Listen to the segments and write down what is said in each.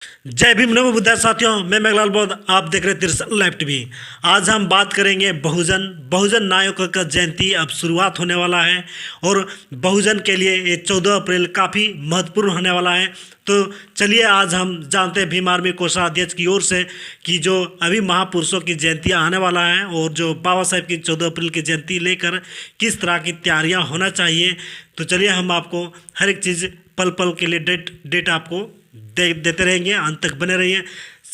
जय भीम नमो बुद्धाय साथियों, मैं मेघलाल बौद्ध। आप देख रहे हैं तिरसन लाइव टीवी। आज हम बात करेंगे बहुजन नायकों का जयंती अब शुरुआत होने वाला है और बहुजन के लिए ये 14 अप्रैल काफ़ी महत्वपूर्ण होने वाला है। तो चलिए आज हम जानते हैं भीम आर्मी कोषाध्यक्ष की ओर से कि जो अभी महापुरुषों की जयंती आने वाला है और जो बाबा साहेब की 14 अप्रैल की जयंती लेकर किस तरह की तैयारियां होना चाहिए। तो चलिए हम आपको हर एक चीज़ पल पल के लिए डेट आपको देते रहेंगे, अंत तक बने रहिए।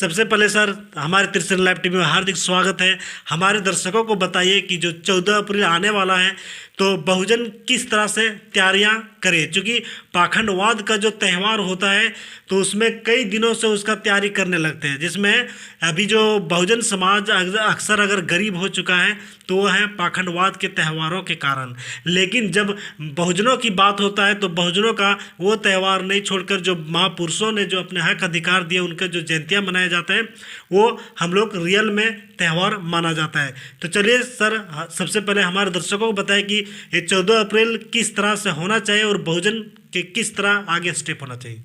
सबसे पहले सर, हमारे तिरसन लाइव टीवी में हार्दिक स्वागत है। हमारे दर्शकों को बताइए कि जो 14 अप्रैल आने वाला है तो बहुजन किस तरह से तैयारियां करे, क्योंकि पाखंडवाद का जो त्यौहार होता है तो उसमें कई दिनों से उसका तैयारी करने लगते हैं, जिसमें अभी जो बहुजन समाज अक्सर अगर गरीब हो चुका है तो वो है पाखंडवाद के त्योहारों के कारण। लेकिन जब बहुजनों की बात होता है तो बहुजनों का वो त्यौहार नहीं छोड़कर जो महापुरुषों ने जो अपने हक अधिकार दिए उनके जो जयंतियाँ मनाए जाते हैं वो हम लोग रियल में त्यौहार माना जाता है। तो चलिए सर, सबसे पहले हमारे दर्शकों को बताएं कि ये 14 अप्रैल किस तरह से होना चाहिए और बहुजन के किस तरह आगे स्टेप होना चाहिए।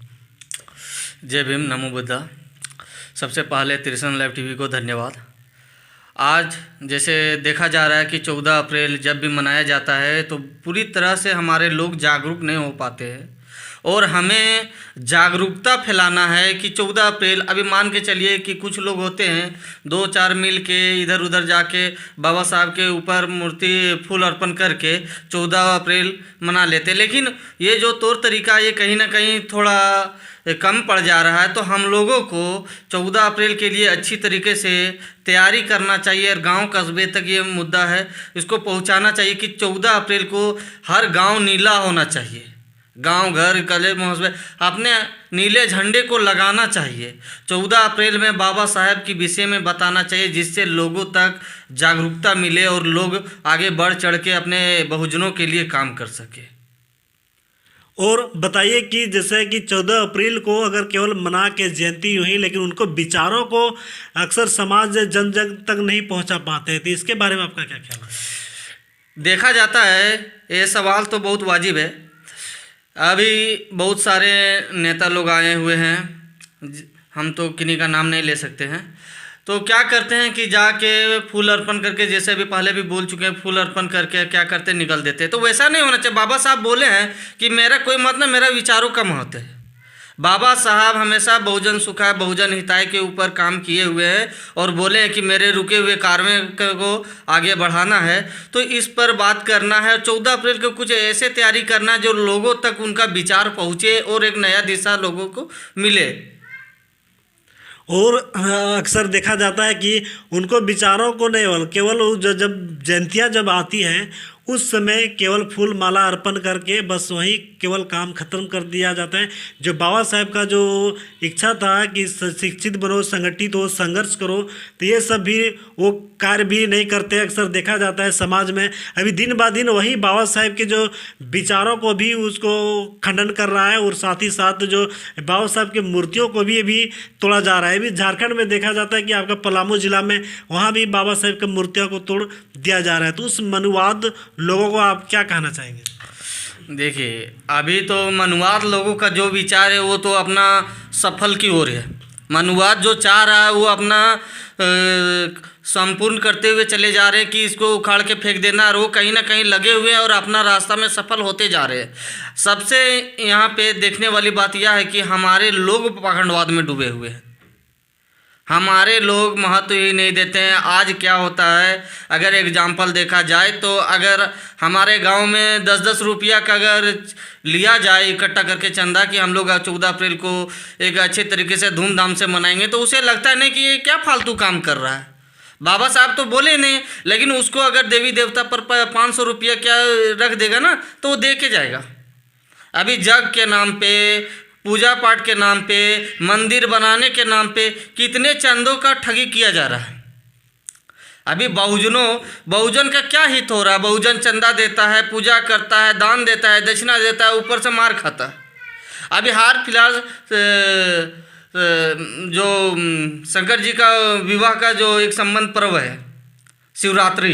जय भीम नमो बुद्धा। सबसे पहले तिरसन लाइव टीवी को धन्यवाद। आज जैसे देखा जा रहा है कि 14 अप्रैल जब भी मनाया जाता है तो पूरी तरह से हमारे लोग जागरूक नहीं हो पाते हैं और हमें जागरूकता फैलाना है कि 14 अप्रैल, अभी मान के चलिए कि कुछ लोग होते हैं 2-4 मिल के इधर उधर जाके बाबा साहब के ऊपर मूर्ति फूल अर्पण करके 14 अप्रैल मना लेते, लेकिन ये जो तौर तरीका ये कहीं ना कहीं थोड़ा कम पड़ जा रहा है। तो हम लोगों को 14 अप्रैल के लिए अच्छी तरीके से तैयारी करना चाहिए और गांव कस्बे तक ये मुद्दा है, इसको पहुंचाना चाहिए कि 14 अप्रैल को हर गांव नीला होना चाहिए। गांव घर कले मोहल्ले अपने नीले झंडे को लगाना चाहिए। 14 अप्रैल में बाबा साहब की विषय में बताना चाहिए, जिससे लोगों तक जागरूकता मिले और लोग आगे बढ़ चढ़ के अपने बहुजनों के लिए काम कर सके। और बताइए कि जैसे कि 14 अप्रैल को अगर केवल मना के जयंती यूँ ही, लेकिन उनको विचारों को अक्सर समाज जन जन तक नहीं पहुंचा पाते हैं, तो इसके बारे में आपका क्या ख्याल है। देखा जाता है ये सवाल तो बहुत वाजिब है। अभी बहुत सारे नेता लोग आए हुए हैं, हम तो किन्हीं का नाम नहीं ले सकते हैं, तो क्या करते हैं कि जाके फूल अर्पण करके, जैसे अभी पहले भी बोल चुके हैं, फूल अर्पण करके क्या करते निकल देते हैं। तो वैसा नहीं होना चाहिए। बाबा साहब बोले हैं कि मेरा कोई मत ना, मेरा विचारों का महत्व है। बाबा साहब हमेशा बहुजन सुखाय बहुजन हिताय के ऊपर काम किए हुए हैं और बोले हैं कि मेरे रुके हुए कार्य को आगे बढ़ाना है, तो इस पर बात करना है। 14 अप्रैल को कुछ ऐसे तैयारी करना है जो लोगों तक उनका विचार पहुँचे और एक नया दिशा लोगों को मिले। और अक्सर देखा जाता है कि उनको विचारों को नहीं, केवल जब जयंतियाँ जब आती हैं उस समय केवल फूल माला अर्पण करके बस वहीं केवल काम खत्म कर दिया जाता है। जो बाबा साहब का जो इच्छा था कि शिक्षित बनो, संगठित हो, संघर्ष करो, तो ये सब भी वो कार्य भी नहीं करते। अक्सर देखा जाता है समाज में अभी दिन ब दिन वही बाबा साहब के जो विचारों को भी उसको खंडन कर रहा है और साथ ही साथ जो बाबा साहब की मूर्तियों को भी अभी तोड़ा जा रहा है। अभी झारखंड में देखा जाता है कि आपका पलामू जिला में वहाँ भी बाबा साहब की मूर्तियों को तोड़ दिया जा रहा है। तो उस मनुवाद लोगों को आप क्या कहना चाहेंगे। देखिए, अभी तो मनुवाद लोगों का जो विचार है वो तो अपना सफल की ओर है। मनुवाद जो चाह रहा है वो अपना संपूर्ण करते हुए चले जा रहे हैं कि इसको उखाड़ के फेंक देना, और वो कहीं ना कहीं लगे हुए हैं और अपना रास्ता में सफल होते जा रहे हैं। सबसे यहाँ पे देखने वाली बात यह है कि हमारे लोग पाखंडवाद में डूबे हुए हैं। हमारे लोग महत्व ही नहीं देते हैं। आज क्या होता है, अगर एग्जाम्पल देखा जाए तो अगर हमारे गांव में 10-10 रुपया का अगर लिया जाए इकट्ठा करके चंदा कि हम लोग 14 अप्रैल को एक अच्छे तरीके से धूमधाम से मनाएंगे, तो उसे लगता नहीं कि ये क्या फालतू काम कर रहा है। बाबा साहब तो बोले नहीं, लेकिन उसको अगर देवी देवता पर 500 रुपया क्या रख देगा ना तो वो दे के जाएगा। अभी जग के नाम पे, पूजा पाठ के नाम पे, मंदिर बनाने के नाम पे कितने चंदों का ठगी किया जा रहा है। अभी बहुजन का क्या हित हो रहा है। बहुजन चंदा देता है, पूजा करता है, दान देता है, दक्षिणा देता है, ऊपर से मार खाता है। अभी हाल फिलहाल जो शंकर जी का विवाह का जो एक संबंध पर्व है शिवरात्रि,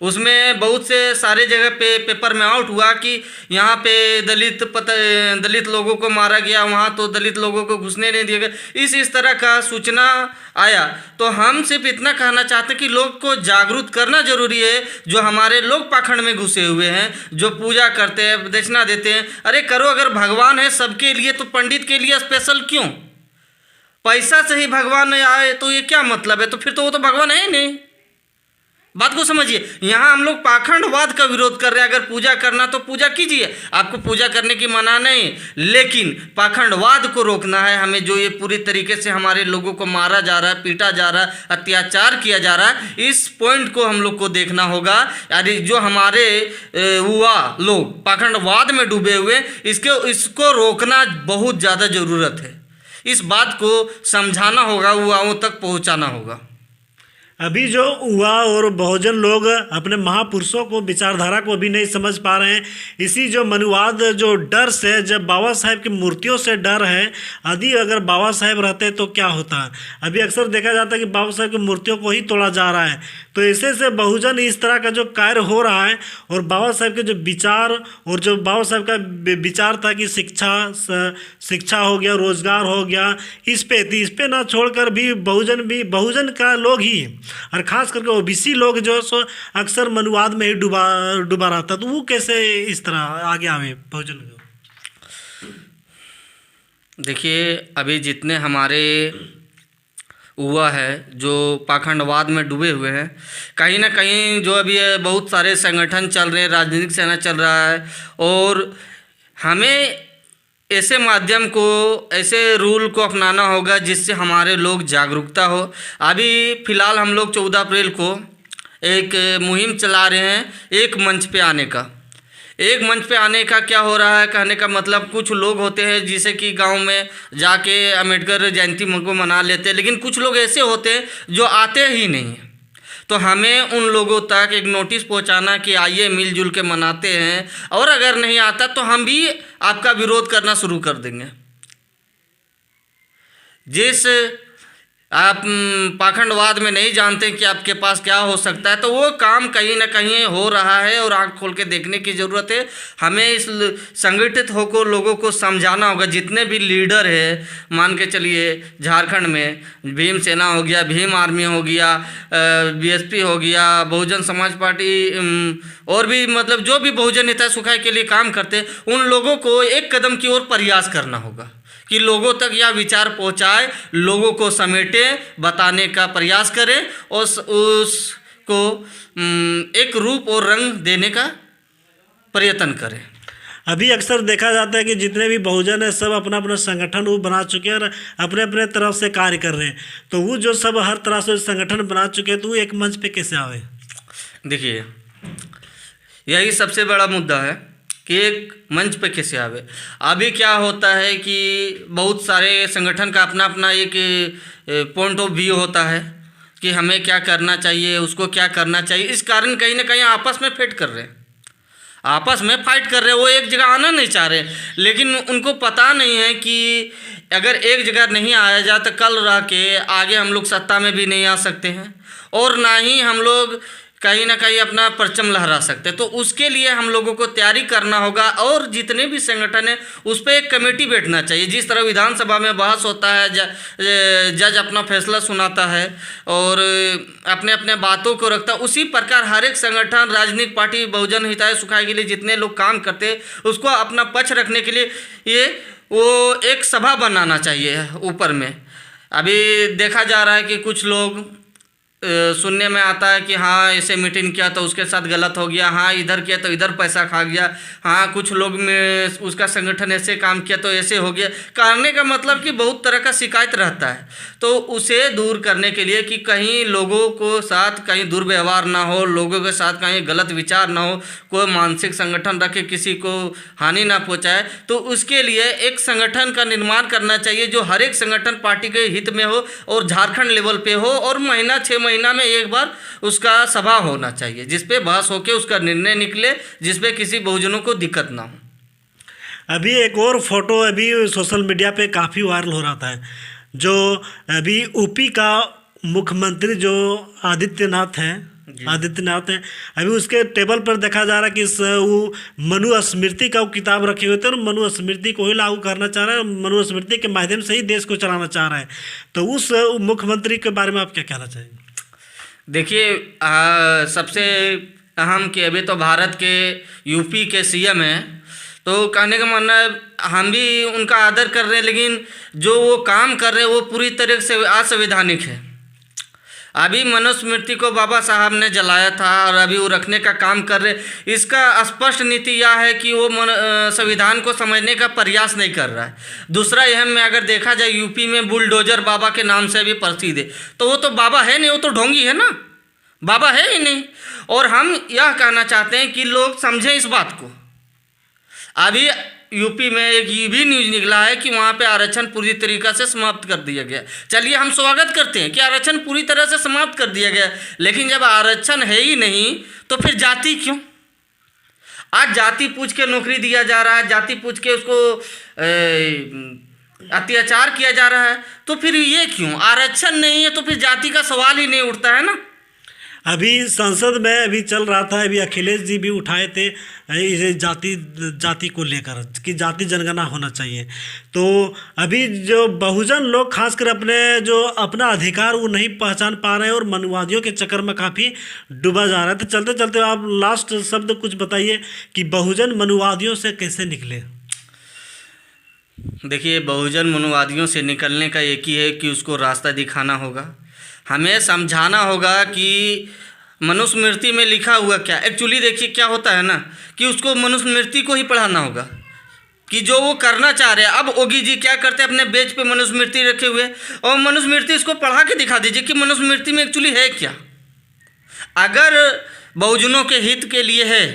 उसमें बहुत से सारे जगह पे पेपर में आउट हुआ कि यहाँ पे दलित लोगों को मारा गया, वहाँ तो दलित लोगों को घुसने नहीं दिया गया, इस तरह का सूचना आया। तो हम सिर्फ इतना कहना चाहते हैं कि लोग को जागरूक करना जरूरी है। जो हमारे लोग पाखंड में घुसे हुए हैं, जो पूजा करते हैं, दक्षिणा देते हैं, अरे करो, अगर भगवान है सबके लिए तो पंडित के लिए स्पेशल क्यों? पैसा से ही भगवान आए तो ये क्या मतलब है? तो फिर तो वो तो भगवान है ही नहीं। बात को समझिए। यहाँ हम लोग पाखंडवाद का विरोध कर रहे हैं। अगर पूजा करना तो पूजा कीजिए, आपको पूजा करने की मना नहीं, लेकिन पाखंडवाद को रोकना है हमें। जो ये पूरी तरीके से हमारे लोगों को मारा जा रहा है, पीटा जा रहा है, अत्याचार किया जा रहा है, इस पॉइंट को हम लोग को देखना होगा। यानी जो हमारे युवा लोग पाखंडवाद में डूबे हुए, इसको रोकना बहुत ज़्यादा ज़रूरत है। इस बात को समझाना होगा, युवाओं तक पहुँचाना होगा। अभी जो युवा और बहुजन लोग अपने महापुरुषों को, विचारधारा को भी नहीं समझ पा रहे हैं। इसी जो मनुवाद, जो डर से, जब बाबा साहेब की मूर्तियों से डर है, यदि अगर बाबा साहेब रहते तो क्या होता। अभी अक्सर देखा जाता है कि बाबा साहेब की मूर्तियों को ही तोड़ा जा रहा है। तो ऐसे से बहुजन इस तरह का जो कार्य हो रहा है, और बाबा साहेब के जो विचार, और जो बाबा साहेब का विचार था कि शिक्षा हो गया, रोजगार हो गया, इस पे ना छोड़कर भी बहुजन का लोग ही, और खास करके ओबीसी लोग जो सो अक्सर मनुवाद में ही डूबा रहता। तो वो कैसे इस तरह आगे आवे बहुजन को? देखिए, अभी जितने हमारे युवा है जो पाखंडवाद में डूबे हुए हैं, कहीं ना कहीं जो अभी बहुत सारे संगठन चल रहे हैं, राजनीतिक सेना चल रहा है, और हमें ऐसे माध्यम को, ऐसे रूल को अपनाना होगा जिससे हमारे लोग जागरूकता हो। अभी फ़िलहाल हम लोग 14 अप्रैल को एक मुहिम चला रहे हैं, एक मंच पे आने का। एक मंच पे आने का क्या हो रहा है, कहने का मतलब कुछ लोग होते हैं जिसे कि गांव में जाके अम्बेडकर जयंती को मना लेते हैं, लेकिन कुछ लोग ऐसे होते हैं जो आते ही नहीं हैं। तो हमें उन लोगों तक एक नोटिस पहुंचाना कि आइए मिलजुल के मनाते हैं, और अगर नहीं आता तो हम भी आपका विरोध करना शुरू कर देंगे। जिस आप पाखंडवाद में नहीं जानते कि आपके पास क्या हो सकता है, तो वो काम कहीं ना कहीं हो रहा है और आंख खोल के देखने की ज़रूरत है। हमें इस संगठित होकर लोगों को समझाना होगा। जितने भी लीडर है, मान के चलिए झारखंड में भीम सेना हो गया, भीम आर्मी हो गया, बीएसपी हो गया, बहुजन समाज पार्टी, और भी मतलब जो भी बहुजन हित सुखाय के लिए काम करते, उन लोगों को एक कदम की ओर प्रयास करना होगा कि लोगों तक यह विचार पहुंचाए, लोगों को समेटे, बताने का प्रयास करें, और उसको एक रूप और रंग देने का प्रयत्न करें। अभी अक्सर देखा जाता है कि जितने भी बहुजन है सब अपना अपना संगठन वो बना चुके हैं और अपने अपने तरफ से कार्य कर रहे हैं। तो वो जो सब हर तरह से संगठन बना चुके हैं, तो वो एक मंच पे कैसे आवे? देखिए, यही सबसे बड़ा मुद्दा है कि एक मंच पे कैसे आवे। अभी क्या होता है कि बहुत सारे संगठन का अपना अपना एक पॉइंट ऑफ व्यू होता है कि हमें क्या करना चाहिए, उसको क्या करना चाहिए। इस कारण कहीं ना कहीं आपस में फाइट कर रहे हैं, आपस में फाइट कर रहे हैं। वो एक जगह आना नहीं चाह रहे, लेकिन उनको पता नहीं है कि अगर एक जगह नहीं आया जाए तो कल रह के आगे हम लोग सत्ता में भी नहीं आ सकते हैं, और ना ही हम लोग कहीं ना कहीं अपना परचम लहरा सकते। तो उसके लिए हम लोगों को तैयारी करना होगा, और जितने भी संगठन हैं उस पर एक कमेटी बैठना चाहिए। जिस तरह विधानसभा में बहस होता है, जज अपना फैसला सुनाता है और अपने अपने बातों को रखता है, उसी प्रकार हर एक संगठन, राजनीतिक पार्टी, बहुजन हिताय सुखाय के लिए जितने लोग काम करते हैं, उसको अपना पक्ष रखने के लिए ये वो एक सभा बनाना चाहिए ऊपर में। अभी देखा जा रहा है कि कुछ लोग सुनने में आता है कि हाँ ऐसे मीटिंग किया तो उसके साथ गलत हो गया, हाँ इधर किया तो इधर पैसा खा गया, हाँ कुछ लोग में उसका संगठन ऐसे काम किया तो ऐसे हो गया। करने का मतलब कि बहुत तरह का शिकायत रहता है। तो उसे दूर करने के लिए कि कहीं लोगों को साथ कहीं दुर्व्यवहार ना हो, लोगों के साथ कहीं गलत विचार ना हो, कोई मानसिक संगठन रखे किसी को हानि ना पहुँचाए, तो उसके लिए एक संगठन का निर्माण करना चाहिए जो हर एक संगठन पार्टी के हित में हो और झारखंड लेवल पे हो, और महीना 6 महीना में एक बार उसका सभा होना चाहिए जिस पे बहस होके उसका निर्णय निकले, जिस पे किसी बहुजनों को दिक्कत ना हो। अभी एक और फोटो अभी सोशल मीडिया पे काफ़ी वायरल हो रहा था, जो अभी यूपी का मुख्यमंत्री जो आदित्यनाथ हैं, जी। आदित्यनाथ हैं। अभी उसके टेबल पर देखा जा रहा है कि वो मनुस्मृति का वो किताब रखे हुए थे और मनुस्मृति को ही लागू करना चाह रहा है, मनुस्मृति के माध्यम से ही देश को चलाना चाह रहा है। तो उस मुख्यमंत्री के बारे में आप क्या कहना चाहेंगे? देखिए, सबसे अहम कि अभी तो भारत के यूपी के सीएम हैं, तो कहने का मानना है हम भी उनका आदर कर रहे हैं, लेकिन जो वो काम कर रहे हैं वो पूरी तरह से असंवैधानिक है। अभी मनुस्मृति को बाबा साहब ने जलाया था और अभी वो रखने का काम कर रहे। इसका स्पष्ट नीति यह है कि वो संविधान को समझने का प्रयास नहीं कर रहा है। दूसरा यह में अगर देखा जाए, यूपी में बुलडोजर बाबा के नाम से भी प्रसिद्ध है, तो वो तो बाबा है नहीं, वो तो ढोंगी है ना, बाबा है ही नहीं। और हम यह कहना चाहते हैं कि लोग समझें इस बात को। अभी यूपी में एक ये भी न्यूज़ निकला है कि वहाँ पे आरक्षण पूरी तरीक़ा से समाप्त कर दिया गया। चलिए, हम स्वागत करते हैं कि आरक्षण पूरी तरह से समाप्त कर दिया गया, लेकिन जब आरक्षण है ही नहीं तो फिर जाति क्यों? आज जाति पूछ के नौकरी दिया जा रहा है, जाति पूछ के उसको अत्याचार किया जा रहा है, तो फिर ये क्यों? आरक्षण नहीं है तो फिर जाति का सवाल ही नहीं उठता है ना। अभी संसद में अभी चल रहा था, अभी अखिलेश जी भी उठाए थे इसे जाति को लेकर कि जाति जनगणना होना चाहिए। तो अभी जो बहुजन लोग खासकर अपना अधिकार वो नहीं पहचान पा रहे हैं और मनुवादियों के चक्कर में काफ़ी डूबा जा रहा है। तो चलते चलते आप लास्ट शब्द कुछ बताइए कि बहुजन मनुवादियों से कैसे निकले? देखिए, बहुजन मनुवादियों से निकलने का एक ही है कि उसको रास्ता दिखाना होगा, हमें समझाना होगा कि मनुस्मृति में लिखा हुआ क्या। एक्चुअली देखिए क्या होता है ना कि उसको मनुस्मृति को ही पढ़ाना होगा कि जो वो करना चाह रहे हैं। अब योगी जी क्या करते हैं, अपने बेंच पे मनुस्मृति रखे हुए और मनुस्मृति इसको पढ़ा के दिखा दीजिए कि मनुस्मृति में एक्चुअली है क्या। अगर बहुजनों के हित के लिए है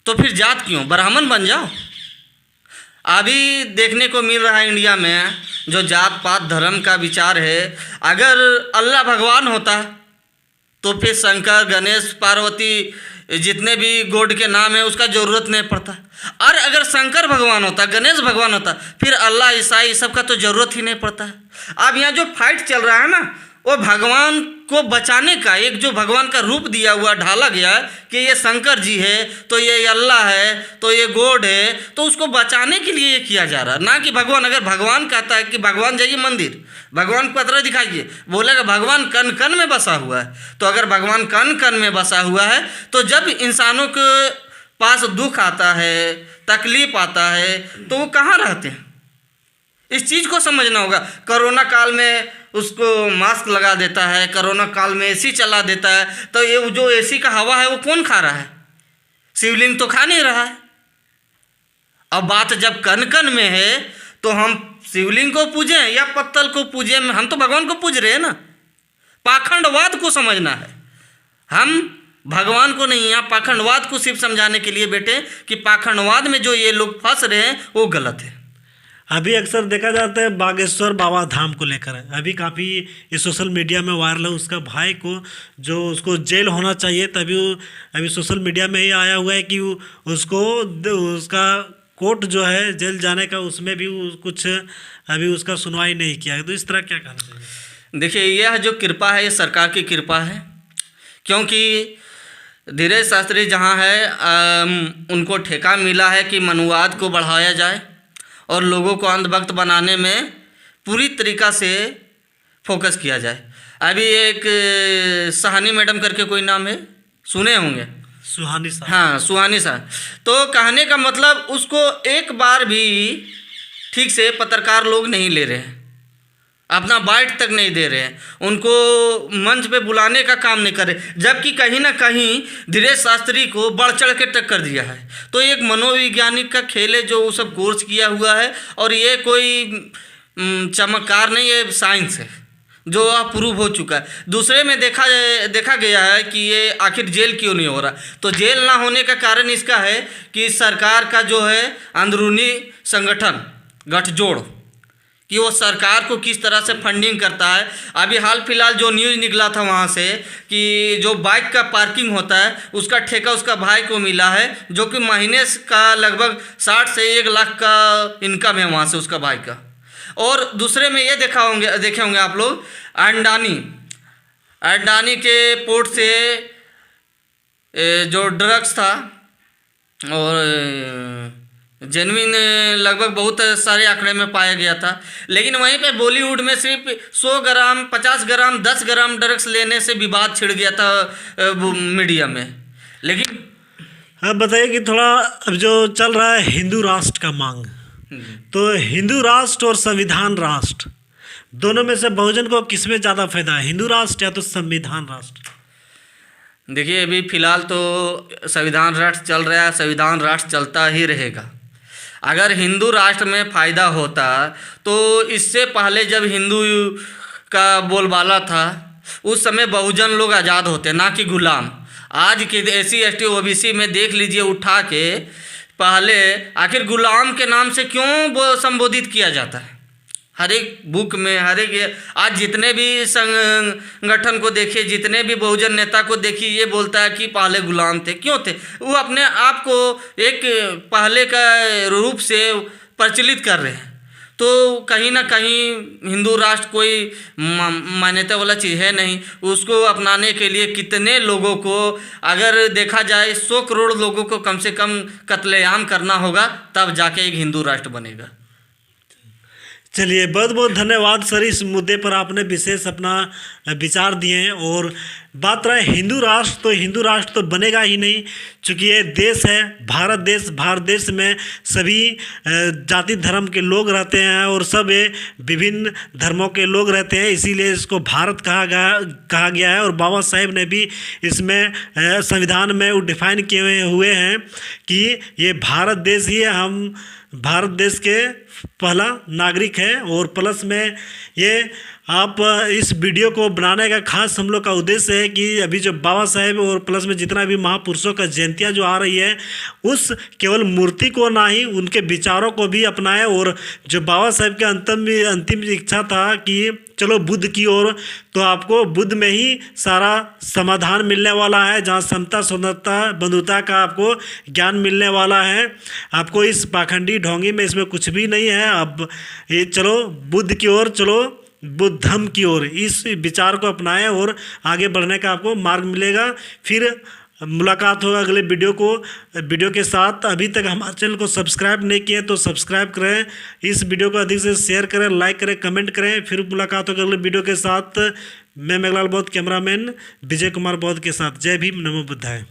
तो फिर जात क्यों, ब्राह्मण बन जाओ। अभी देखने को मिल रहा है इंडिया में जो जात पात धर्म का विचार है, अगर अल्लाह भगवान होता तो फिर शंकर गणेश पार्वती जितने भी गॉड के नाम है उसका ज़रूरत नहीं पड़ता। और अगर शंकर भगवान होता, गणेश भगवान होता, फिर अल्लाह ईसाई सब का तो ज़रूरत ही नहीं पड़ता है। अब यहाँ जो फाइट चल रहा है ना, वो भगवान को बचाने का, एक जो भगवान का रूप दिया हुआ ढाला गया है कि ये शंकर जी है, तो ये अल्लाह है, तो ये गॉड है, तो उसको बचाने के लिए ये किया जा रहा है, ना कि भगवान। अगर भगवान कहता है कि भगवान जाइए मंदिर, भगवान पत्र दिखाइए, बोलेगा भगवान कण कण में बसा हुआ है। तो अगर भगवान कण कण में बसा हुआ है तो जब इंसानों के पास दुख आता है, तकलीफ आता है, तो वो कहाँ रहते हैं? इस चीज़ को समझना होगा। कोरोना काल में उसको मास्क लगा देता है, कोरोना काल में एसी चला देता है, तो ये जो एसी का हवा है वो कौन खा रहा है? शिवलिंग तो खा नहीं रहा है। अब बात जब कण कण में है तो हम शिवलिंग को पूजें या पत्तल को पूजें? हम तो भगवान को पूज रहे हैं ना। पाखंडवाद को समझना है, हम भगवान को नहीं। यहाँ पाखंडवाद को सिर्फ समझाने के लिए बैठे कि पाखंडवाद में जो ये लोग फंस रहे हैं वो गलत है। अभी अक्सर देखा जाता है बागेश्वर बाबा धाम को लेकर अभी काफ़ी सोशल मीडिया में वायरल है। उसका भाई को जो उसको जेल होना चाहिए, तभी अभी सोशल मीडिया में ही आया हुआ है कि उसका कोर्ट जो है जेल जाने का, उसमें भी कुछ अभी उसका सुनवाई नहीं किया है। तो इस तरह क्या कहना चाहिए? देखिए, यह जो कृपा है ये सरकार की कृपा है, क्योंकि धीरेश शास्त्री जहाँ है उनको ठेका मिला है कि मनुवाद को बढ़ाया जाए और लोगों को अंधभक्त बनाने में पूरी तरीक़ा से फोकस किया जाए। अभी एक सहानी मैडम करके कोई नाम है, सुने होंगे, सुहानी साहब। हाँ, सुहानी साहब। तो कहने का मतलब उसको एक बार भी ठीक से पत्रकार लोग नहीं ले रहे हैं, अपना बाइट तक नहीं दे रहे हैं, उनको मंच पे बुलाने का काम नहीं कर रहे, जबकि कहीं ना कहीं धीरेश शास्त्री को बढ़ चढ़ के टक्कर दिया है। तो एक मनोवैज्ञानिक का खेल है जो वो सब कोर्स किया हुआ है, और ये कोई चमत्कार नहीं, ये साइंस है जो प्रूव हो चुका है। दूसरे में देखा गया है कि ये आखिर जेल क्यों नहीं हो रहा। तो जेल ना होने का कारण इसका है कि सरकार का जो है अंदरूनी संगठन गठजोड़, कि वो सरकार को किस तरह से फंडिंग करता है। अभी हाल फिलहाल जो न्यूज़ निकला था वहाँ से कि जो बाइक का पार्किंग होता है उसका ठेका उसका भाई को मिला है, जो कि महीने का लगभग 60 से 1 लाख का इनकम है वहाँ से उसका भाई का। और दूसरे में ये देखे होंगे आप लोग, अडानी के पोर्ट से जो ड्रग्स था और जेनविन लगभग बहुत सारे आंकड़े में पाया गया था, लेकिन वहीं पे बॉलीवुड में सिर्फ 100 ग्राम 50 ग्राम 10 ग्राम ड्रग्स लेने से विवाद छिड़ गया था मीडिया में। लेकिन अब बताइए कि थोड़ा अब जो चल रहा है हिंदू राष्ट्र का मांग, तो हिंदू राष्ट्र और संविधान राष्ट्र दोनों में से बहुजन को किसमें ज़्यादा फायदा है, हिंदू राष्ट्र या तो संविधान राष्ट्र? देखिए, अभी फिलहाल तो संविधान राष्ट्र चल रहा है, संविधान राष्ट्र चलता ही रहेगा। अगर हिंदू राष्ट्र में फ़ायदा होता तो इससे पहले जब हिंदू का बोलबाला था उस समय बहुजन लोग आज़ाद होते, ना कि गुलाम। आज के SC ST OBC में देख लीजिए उठा के, पहले आखिर गुलाम के नाम से क्यों संबोधित किया जाता है? हर एक बुक में, हर एक आज जितने भी संगठन को देखिए, जितने भी बहुजन नेता को देखिए, ये बोलता है कि पहले गुलाम थे। क्यों थे? वो अपने आप को एक पहले का रूप से प्रचलित कर रहे हैं। तो कहीं ना कहीं हिंदू राष्ट्र कोई मान्यता वाला चीज़ है नहीं। उसको अपनाने के लिए कितने लोगों को, अगर देखा जाए 100 करोड़ लोगों को कम से कम कत्लेआम करना होगा, तब जाके एक हिंदू राष्ट्र बनेगा। चलिए, बहुत बहुत धन्यवाद सर, इस मुद्दे पर आपने विशेष अपना विचार दिए हैं। और बात रहा हिंदू राष्ट्र, तो हिंदू राष्ट्र तो बनेगा ही नहीं, चूँकि ये देश है भारत देश। भारत देश में सभी जाति धर्म के लोग रहते हैं और सब विभिन्न धर्मों के लोग रहते हैं, इसीलिए इसको भारत कहा गया है। और बाबा साहेब ने भी इसमें संविधान में वो डिफाइन किए हुए हैं कि ये भारत देश ही है, हम भारत देश के पहला नागरिक है। और प्लस में ये आप इस वीडियो को बनाने का खास हम लोग का उद्देश्य है कि अभी जो बाबा साहेब और प्लस में जितना भी महापुरुषों का जयंतियाँ जो आ रही है, उस केवल मूर्ति को ना ही, उनके विचारों को भी अपनाएं। और जो बाबा साहेब के अंतिम इच्छा था कि चलो बुद्ध की ओर, तो आपको बुद्ध में ही सारा समाधान मिलने वाला है, जहाँ समता सौंदर्यता बंधुता का आपको ज्ञान मिलने वाला है। आपको इस पाखंडी ढोंगी में इसमें कुछ भी नहीं है। अब ये चलो बुद्ध की ओर, चलो बुद्धम की ओर, इस विचार को अपनाएं और आगे बढ़ने का आपको मार्ग मिलेगा। फिर मुलाकात होगा अगले वीडियो के साथ। अभी तक हमारे चैनल को सब्सक्राइब नहीं किए तो सब्सक्राइब करें, इस वीडियो को अधिक से शेयर करें, लाइक करें, कमेंट करें। फिर मुलाकात होगा अगले वीडियो के साथ। मैं मेघलाल बौद्ध, कैमरामैन विजय कुमार बौद्ध के साथ। जय भीम, नमो बुद्धाय।